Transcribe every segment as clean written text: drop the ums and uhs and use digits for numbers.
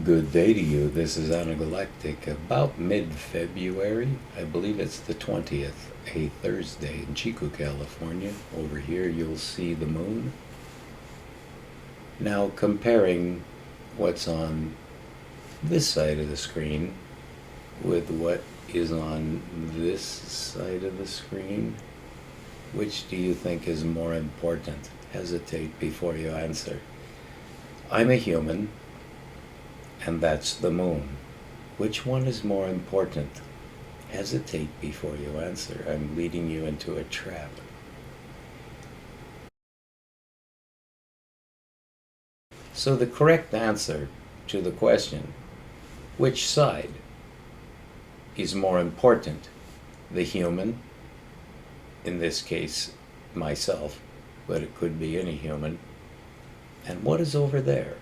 Good day to you. This is Anagalactic. About mid-February, I believe it's the 20th, a Thursday in Chico, California. Over here you'll see the moon. Now comparing what's on this side of the screen with what is on this side of the screen, which do you think is more important? Hesitate before you answer. I'm a human, and that's the moon. Which one is more important? Hesitate before you answer. I'm leading you into a trap. So the correct answer to the question, which side is more important? The human, in this case myself, but it could be any human, and what is over there?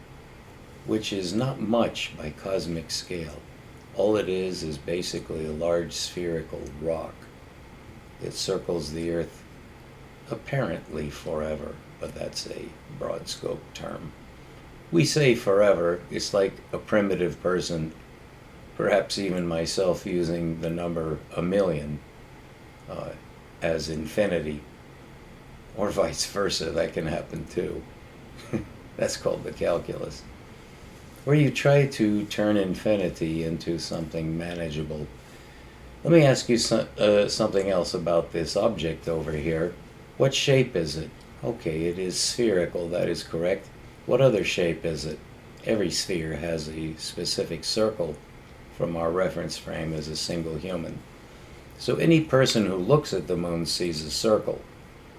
Which is not much by cosmic scale. All it is basically a large spherical rock that circles the Earth apparently forever, but that's a broad scope term. We say forever, it's like a primitive person, perhaps even myself, using the number a million as infinity, or vice versa. That can happen too. That's called the calculus, where you try to turn infinity into something manageable. Let me ask you something else about this object over here. What shape is it? Okay, it is spherical, that is correct. What other shape is it? Every sphere has a specific circle from our reference frame as a single human. So any person who looks at the moon sees a circle.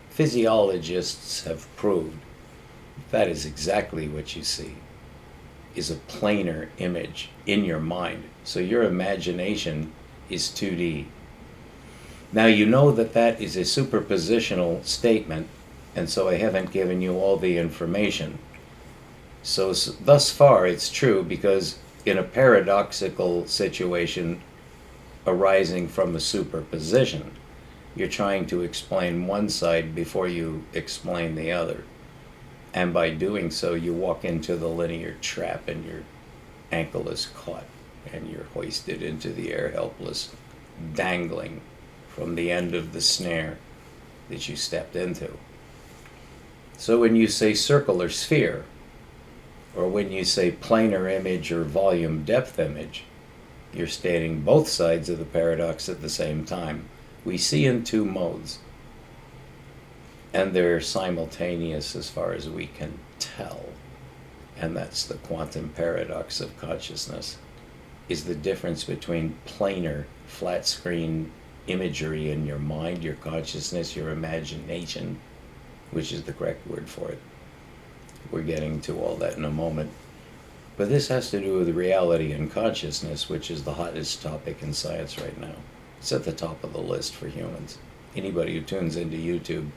Physiologists have proved that is exactly what you see, is a planar image in your mind. So your imagination is 2D. Now you know that that is a superpositional statement, and so I haven't given you all the information. So thus far it's true, because in a paradoxical situation arising from a superposition, you're trying to explain one side before you explain the other. And by doing so, you walk into the linear trap and your ankle is caught and you're hoisted into the air helpless, dangling from the end of the snare that you stepped into. So when you say circle or sphere, or when you say planar image or volume depth image, you're stating both sides of the paradox at the same time. We see in two modes, and they're simultaneous as far as we can tell. And that's the quantum paradox of consciousness, is the difference between planar, flat screen imagery in your mind, your consciousness, your imagination, which is the correct word for it. We're getting to all that in a moment. But this has to do with reality and consciousness, which is the hottest topic in science right now. It's at the top of the list for humans. Anybody who tunes into YouTube,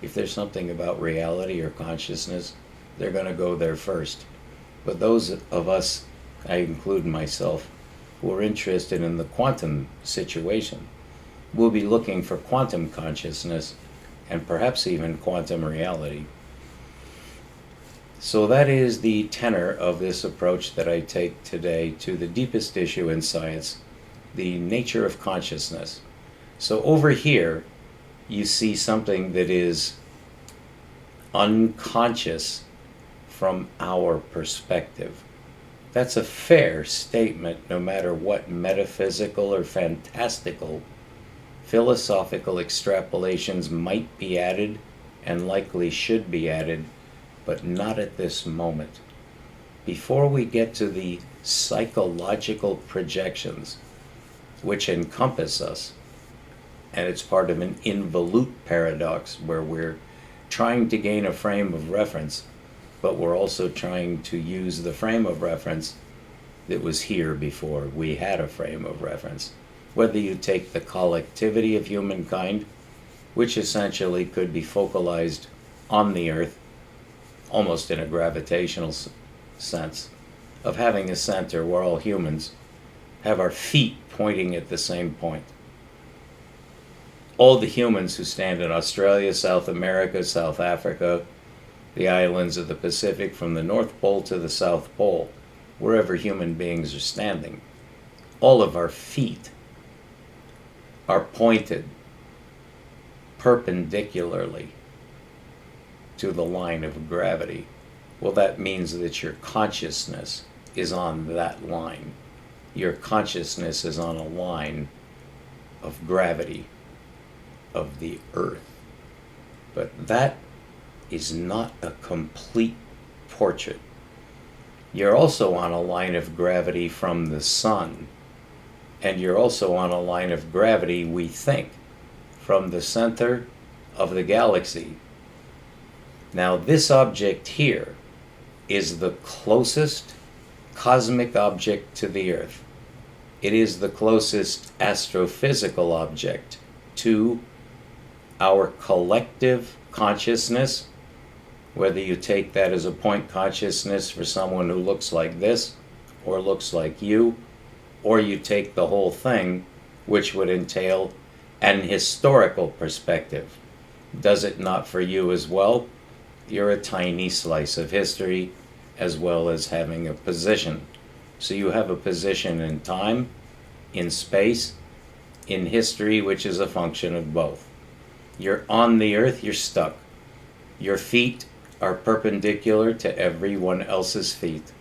if there's something about reality or consciousness, they're going to go there first. But those of us, I include myself, who are interested in the quantum situation, will be looking for quantum consciousness and perhaps even quantum reality. So that is the tenor of this approach that I take today to the deepest issue in science, the nature of consciousness. So over here, you see something that is unconscious from our perspective. That's a fair statement, no matter what metaphysical or fantastical philosophical extrapolations might be added, and likely should be added, but not at this moment. Before we get to the psychological projections which encompass us, and it's part of an involute paradox where we're trying to gain a frame of reference, but we're also trying to use the frame of reference that was here before we had a frame of reference. Whether you take the collectivity of humankind, which essentially could be focalized on the Earth, almost in a gravitational sense, of having a center where all humans have our feet pointing at the same point. All the humans who stand in Australia, South America, South Africa, the islands of the Pacific, from the North Pole to the South Pole, wherever human beings are standing. All of our feet are pointed perpendicularly to the line of gravity. Well, that means that your consciousness is on that line. Your consciousness is on a line of gravity of the earth. But that is not a complete portrait. You're also on a line of gravity from the sun, and you're also on a line of gravity, we think, from the center of the galaxy. Now, this object here is the closest cosmic object to the Earth. It is the closest astrophysical object to our collective consciousness, whether you take that as a point consciousness for someone who looks like this or looks like you, or you take the whole thing, which would entail an historical perspective. Does it not for you as well? You're a tiny slice of history, as well as having a position. So you have a position in time, in space, in history, which is a function of both. You're on the earth, you're stuck. Your feet are perpendicular to everyone else's feet.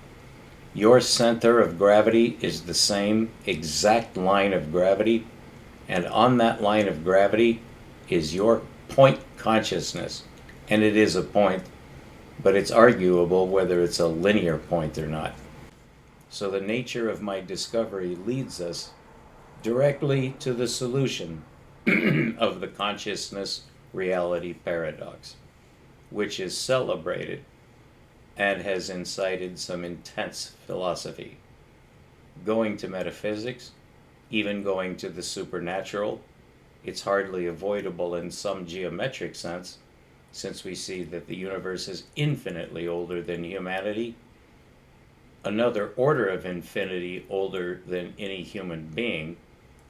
Your center of gravity is the same exact line of gravity, and on that line of gravity is your point consciousness. And it is a point, but it's arguable whether it's a linear point or not. So the nature of my discovery leads us directly to the solution of the consciousness reality paradox, which is celebrated and has incited some intense philosophy. Going to metaphysics, even going to the supernatural, it's hardly avoidable in some geometric sense, since we see that the universe is infinitely older than humanity, another order of infinity older than any human being,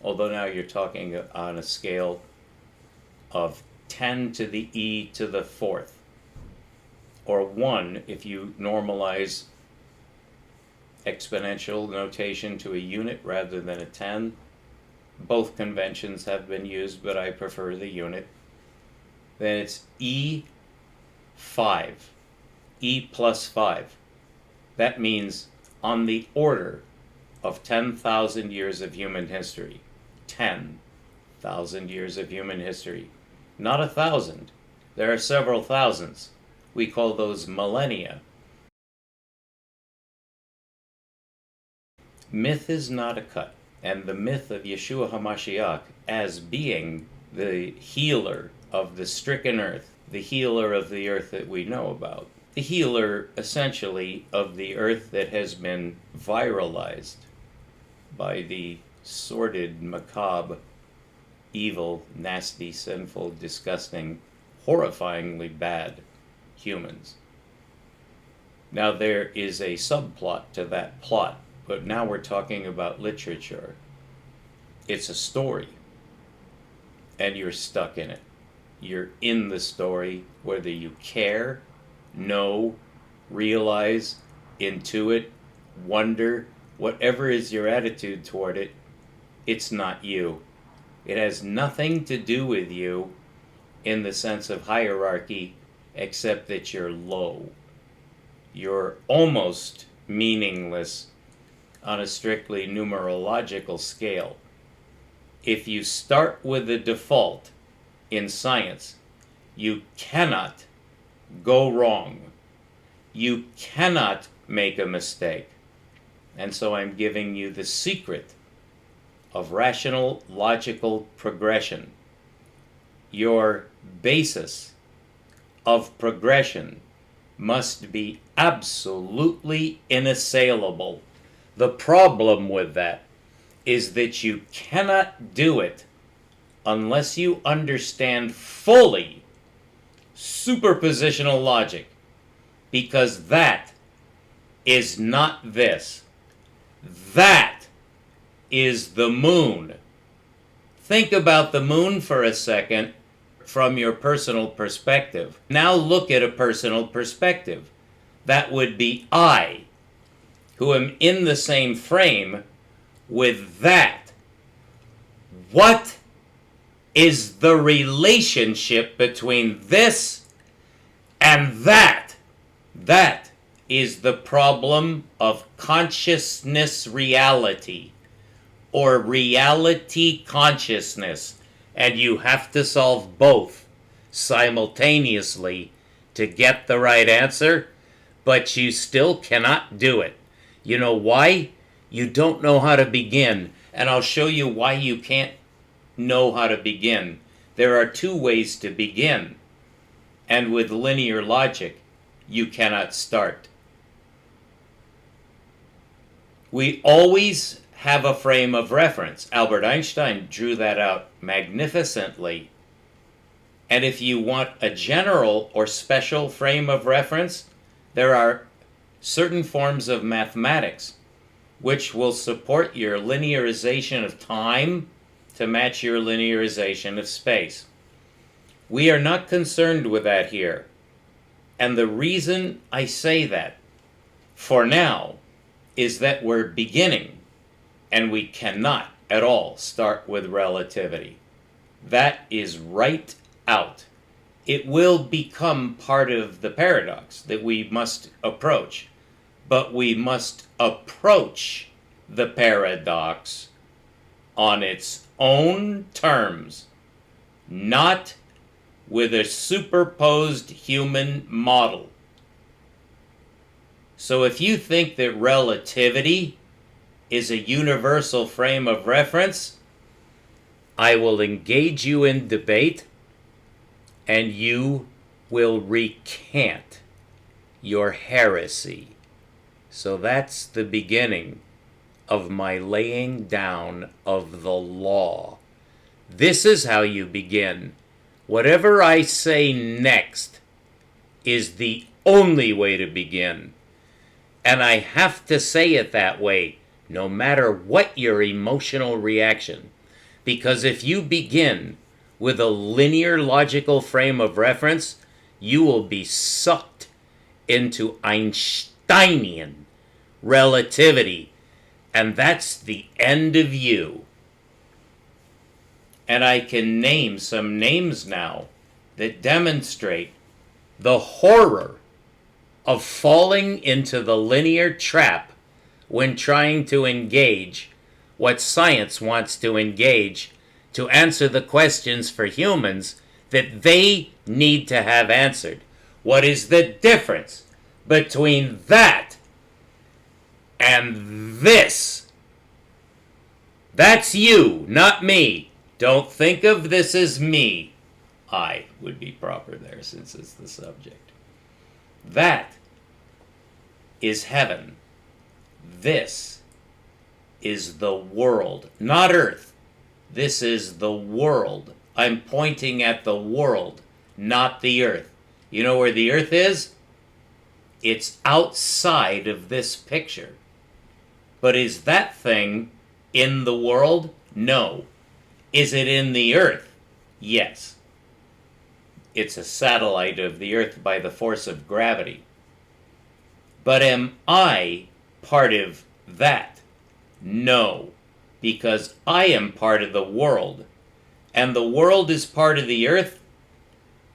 although now you're talking on a scale of 10 to the e to the fourth, or 1 if you normalize exponential notation to a unit rather than a 10. Both conventions have been used, but I prefer the unit. Then it's E5, E plus 5. That means on the order of 10,000 years of human history. 10,000 years of human history. Not 1,000. There are several thousands. We call those millennia. Myth is not a cut. And the myth of Yeshua HaMashiach as being the healer of the stricken earth, the healer of the earth that we know about, the healer essentially of the earth that has been viralized by the sordid, macabre, evil, nasty, sinful, disgusting, horrifyingly bad humans. Now there is a subplot to that plot, but now we're talking about literature. It's a story, and you're stuck in it. You're in the story, whether you care, know, realize, intuit, wonder, whatever is your attitude toward it, it's not you. It has nothing to do with you in the sense of hierarchy, except that you're low. You're almost meaningless on a strictly numerological scale. If you start with the default in science, you cannot go wrong. You cannot make a mistake. And so I'm giving you the secret of rational, logical progression. Your basis of progression must be absolutely inassailable. The problem with that is that you cannot do it unless you understand fully superpositional logic, because that is not this. That is the moon. Think about the moon for a second from your personal perspective. Now look at a personal perspective. That would be I. who am in the same frame with that. What is the relationship between this and that? That is the problem of consciousness reality, or reality consciousness, and you have to solve both simultaneously to get the right answer, but you still cannot do it. You know why? You don't know how to begin, and I'll show you why you can't know how to begin. There are two ways to begin, and with linear logic, you cannot start. We always have a frame of reference. Albert Einstein drew that out magnificently. And if you want a general or special frame of reference, there are certain forms of mathematics which will support your linearization of time to match your linearization of space. We are not concerned with that here. And the reason I say that, for now, is that we're beginning, and we cannot at all start with relativity. That is right out. It will become part of the paradox that we must approach, but we must approach the paradox on its own terms, not with a superposed human model. So if you think that relativity is a universal frame of reference, I will engage you in debate, and you will recant your heresy. So that's the beginning of my laying down of the law. This is how you begin. Whatever I say next is the only way to begin. And I have to say it that way, no matter what your emotional reaction. Because if you begin with a linear logical frame of reference, you will be sucked into Einsteinian relativity. And that's the end of you. And I can name some names now that demonstrate the horror of falling into the linear trap when trying to engage what science wants to engage to answer the questions for humans that they need to have answered. What is the difference between that and this? That's you, not me. Don't think of this as me. I would be proper there since it's the subject. That is heaven. This is the world, not earth. This is the world. I'm pointing at the world, not the earth. You know where the earth is? It's outside of this picture. But is that thing in the world? No. Is it in the earth? Yes. It's a satellite of the earth by the force of gravity. But am I part of that? No, because I am part of the world, and the world is part of the earth,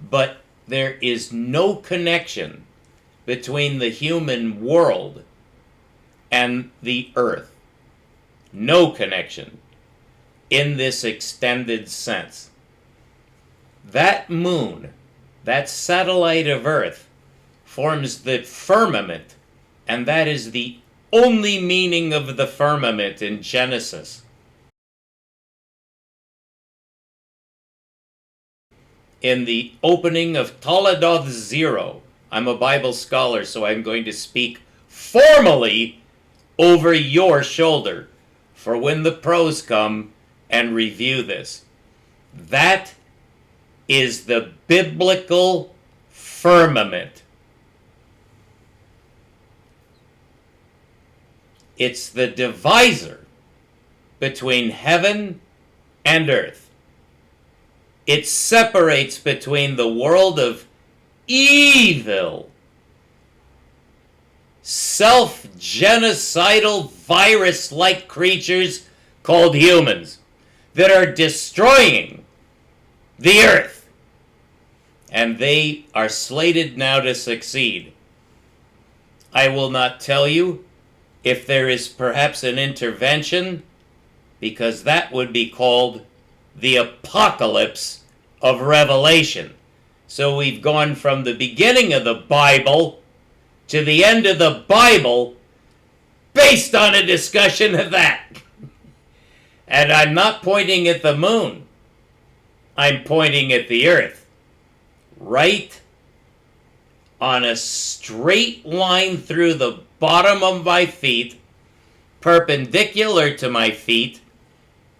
but there is no connection between the human world and the earth. No connection in this extended sense. That moon, that satellite of earth, forms the firmament, and that is the only meaning of the firmament in Genesis. In the opening of Toledoth 0, I'm a Bible scholar, so I'm going to speak formally over your shoulder for when the pros come and review this. That is the biblical firmament. It's the divisor between heaven and earth. It separates between the world of evil, self-genocidal virus-like creatures called humans that are destroying the earth. And they are slated now to succeed. I will not tell you if there is perhaps an intervention, because that would be called the apocalypse of Revelation. So we've gone from the beginning of the Bible to the end of the Bible based on a discussion of that. And I'm not pointing at the moon. I'm pointing at the earth. Right on a straight line through the bottom of my feet, perpendicular to my feet,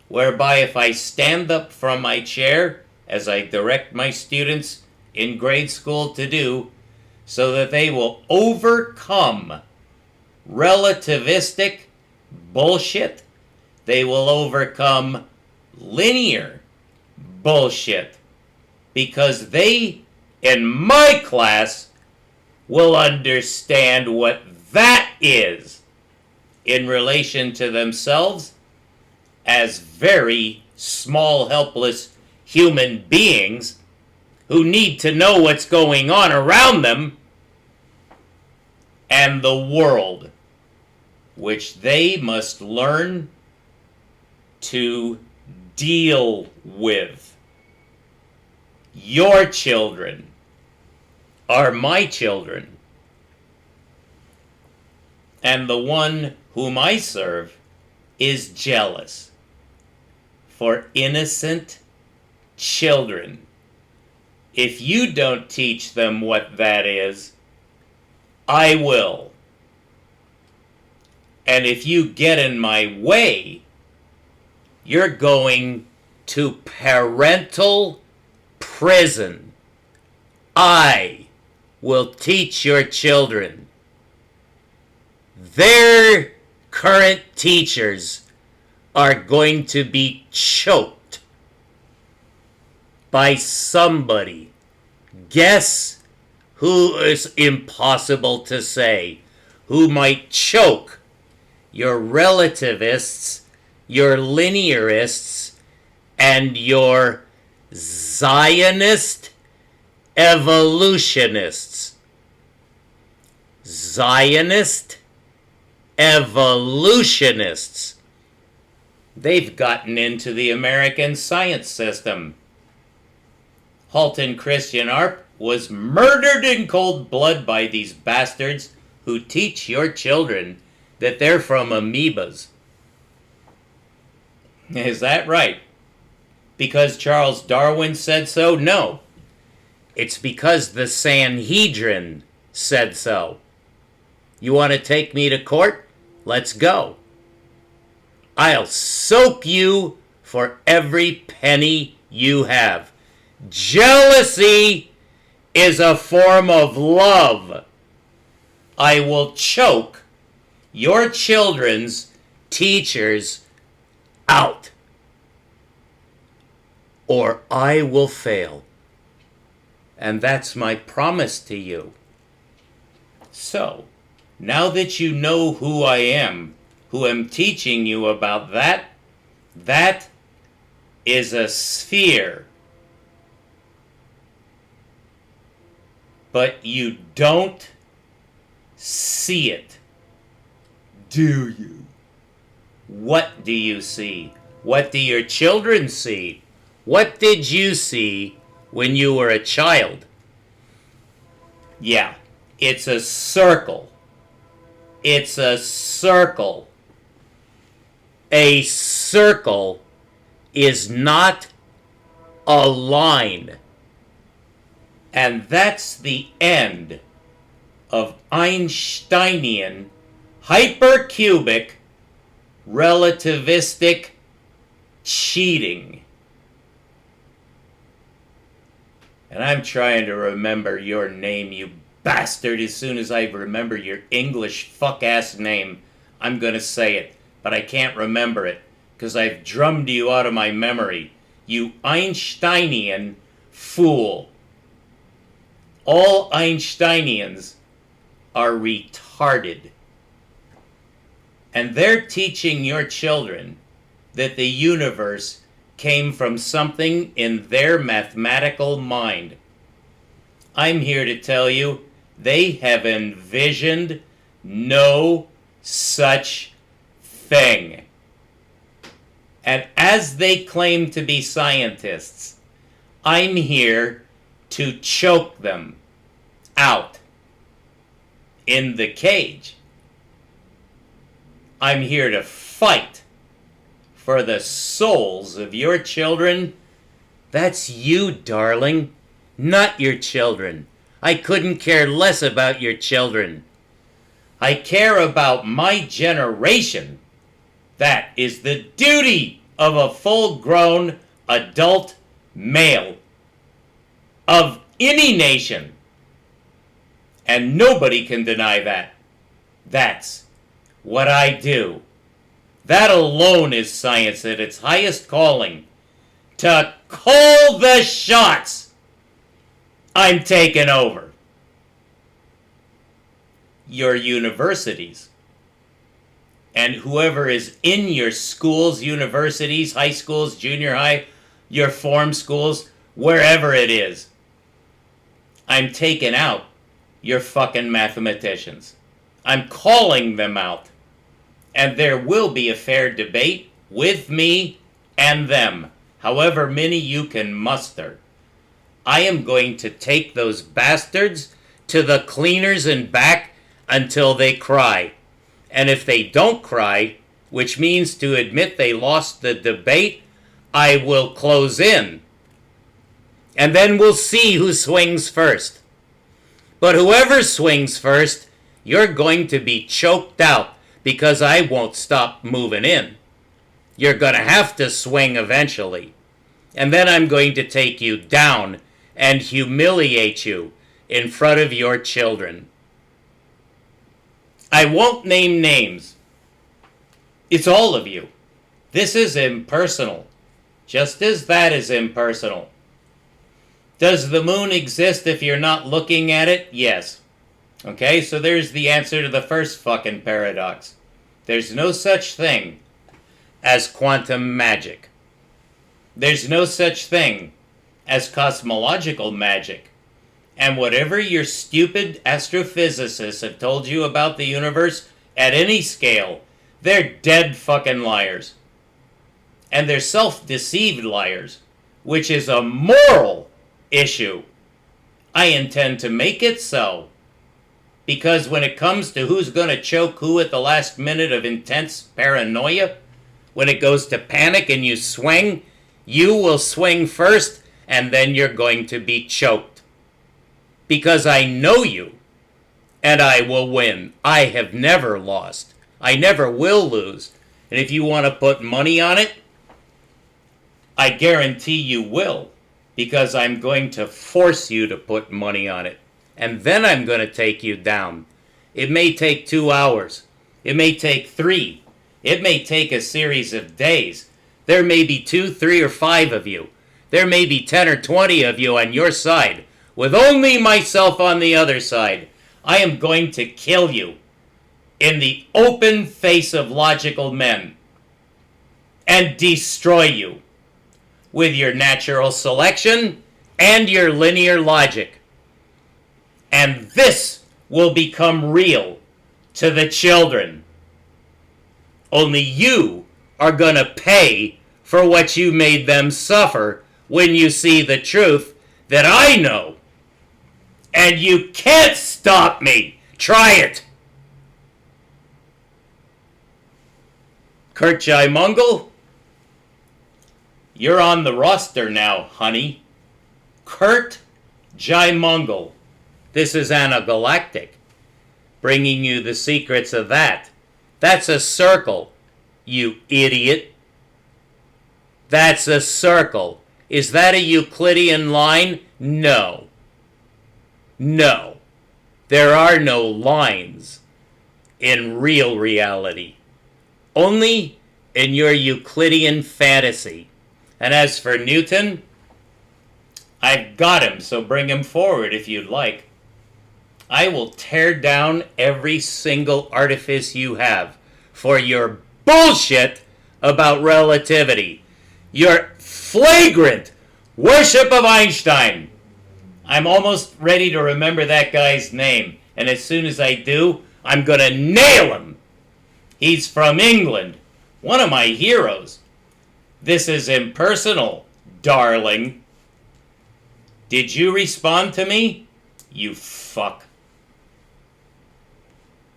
whereby if I stand up from my chair, as I direct my students in grade school to do, so that they will overcome relativistic bullshit, they will overcome linear bullshit, because they, in my class, will understand what that is in relation to themselves as very small, helpless human beings who need to know what's going on around them and the world, which they must learn to deal with. Your children are my children, and the one whom I serve is jealous for innocent children. If you don't teach them what that is, I will. And if you get in my way, you're going to parental prison. I will teach your children. Their current teachers are going to be choked by somebody. Guess who? Is impossible to say. Who might choke your relativists, your linearists, and your Zionist evolutionists. Zionist evolutionists. They've gotten into the American science system. Halton Christian Arp was murdered in cold blood by these bastards who teach your children that they're from amoebas. Is that right? Because Charles Darwin said so? No. It's because the Sanhedrin said so. You want to take me to court? Let's go. I'll soak you for every penny you have. Jealousy is a form of love. I will choke your children's teachers out, or I will fail. And that's my promise to you. So, now that you know who I am, who am teaching you about that, that is a sphere. But you don't see it, do you? What do you see? What do your children see? What did you see when you were a child? Yeah, it's a circle. It's a circle. A circle is not a line. And that's the end of Einsteinian, hypercubic, relativistic cheating. And I'm trying to remember your name, you bastard. As soon as I remember your English fuck-ass name, I'm going to say it. But I can't remember it, because I've drummed you out of my memory. You Einsteinian fool. All Einsteinians are retarded. And they're teaching your children that the universe came from something in their mathematical mind. I'm here to tell you, they have envisioned no such thing. And as they claim to be scientists, I'm here to choke them out in the cage. I'm here to fight for the souls of your children. That's you, darling, not your children. I couldn't care less about your children. I care about my generation. That is the duty of a full-grown adult male of any nation. And nobody can deny that. That's what I do. That alone is science at its highest calling. To call the shots. I'm taking over. Your universities. And whoever is in your schools, universities, high schools, junior high, your form schools, wherever it is. I'm taking out your fucking mathematicians. I'm calling them out. And there will be a fair debate with me and them, however many you can muster. I am going to take those bastards to the cleaners and back until they cry. And if they don't cry, which means to admit they lost the debate, I will close in. And then we'll see who swings first. But whoever swings first, you're going to be choked out because I won't stop moving in. You're going to have to swing eventually. And then I'm going to take you down and humiliate you in front of your children. I won't name names. It's all of you. This is impersonal, just as that is impersonal. Does the moon exist if you're not looking at it? Yes. Okay, so there's the answer to the first fucking paradox. There's no such thing as quantum magic. There's no such thing as cosmological magic. And whatever your stupid astrophysicists have told you about the universe at any scale, they're dead fucking liars. And they're self-deceived liars, which is a moral issue. I intend to make it so. Because when it comes to who's going to choke who at the last minute of intense paranoia, when it goes to panic and you swing, you will swing first and then you're going to be choked. Because I know you and I will win. I have never lost. I never will lose. And if you want to put money on it, I guarantee you will. Because I'm going to force you to put money on it. And then I'm going to take you down. It may take 2 hours. It may take 3. It may take a series of days. There may be 2, 3, or 5 of you. There may be 10 or 20 of you on your side, with only myself on the other side. I am going to kill you in the open face of logical men and destroy you with your natural selection and your linear logic. And this will become real to the children. Only you are going to pay for what you made them suffer when you see the truth that I know. And you can't stop me. Try it. Kurt Jaimungal, you're on the roster now, honey. Kurt Jaimungal. This is Anna Galactic, bringing you the secrets of that. That's a circle, you idiot. That's a circle. Is that a Euclidean line? No. No. There are no lines in real reality. Only in your Euclidean fantasy. And as for Newton, I've got him, so bring him forward if you'd like. I will tear down every single artifice you have, for your bullshit about relativity. Your flagrant worship of Einstein. I'm almost ready to remember that guy's name, and as soon as I do, I'm gonna nail him. He's from England, one of my heroes. This is impersonal, darling. Did you respond to me? You fuck.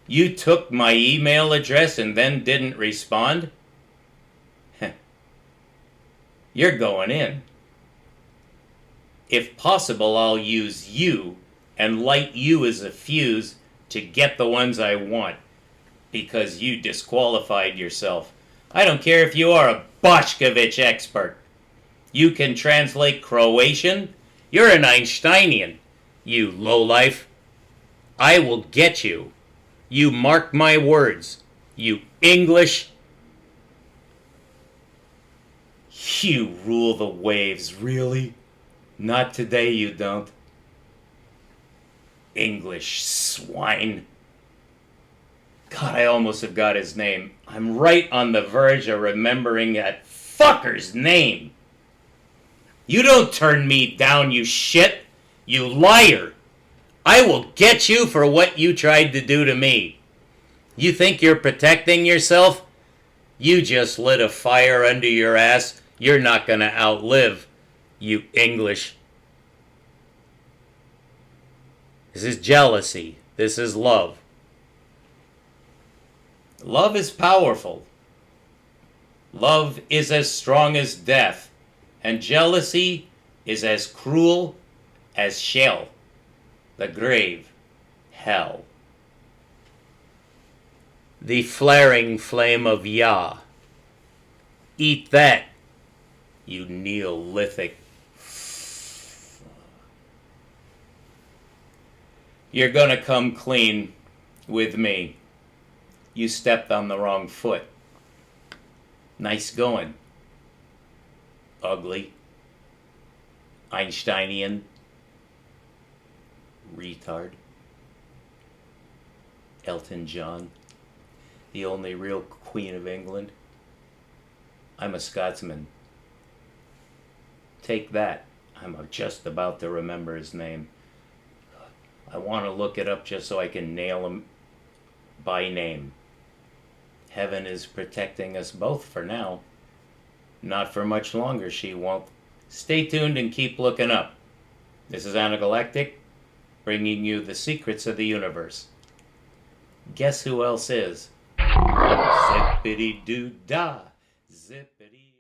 You took my email address and then didn't respond? You're going in. If possible, I'll use you and light you as a fuse to get the ones I want, because you disqualified yourself. I don't care if you are a Boshkovich expert. You can translate Croatian. You're an Einsteinian, you lowlife. I will get you. You mark my words. You English. You rule the waves, really? Not today, you don't. English swine. God, I almost have got his name. I'm right on the verge of remembering that fucker's name. You don't turn me down, you shit. You liar. I will get you for what you tried to do to me. You think you're protecting yourself? You just lit a fire under your ass you're not going to outlive, you English. This is jealousy. This is love. Love is powerful. Love is as strong as death, and jealousy is as cruel as Sheol, the grave, hell. The flaring flame of Yah. Eat that, you Neolithic. You're gonna come clean with me. You stepped on the wrong foot. Nice going. Ugly. Einsteinian. Retard. Elton John. The only real Queen of England. I'm a Scotsman. Take that. I'm just about to remember his name. I want to look it up just so I can nail him by name. Heaven is protecting us both for now. Not for much longer, she won't. Stay tuned and keep looking up. This is Anagalactic, bringing you the secrets of the universe. Guess who else is? Zippity-doo-dah. Zippity.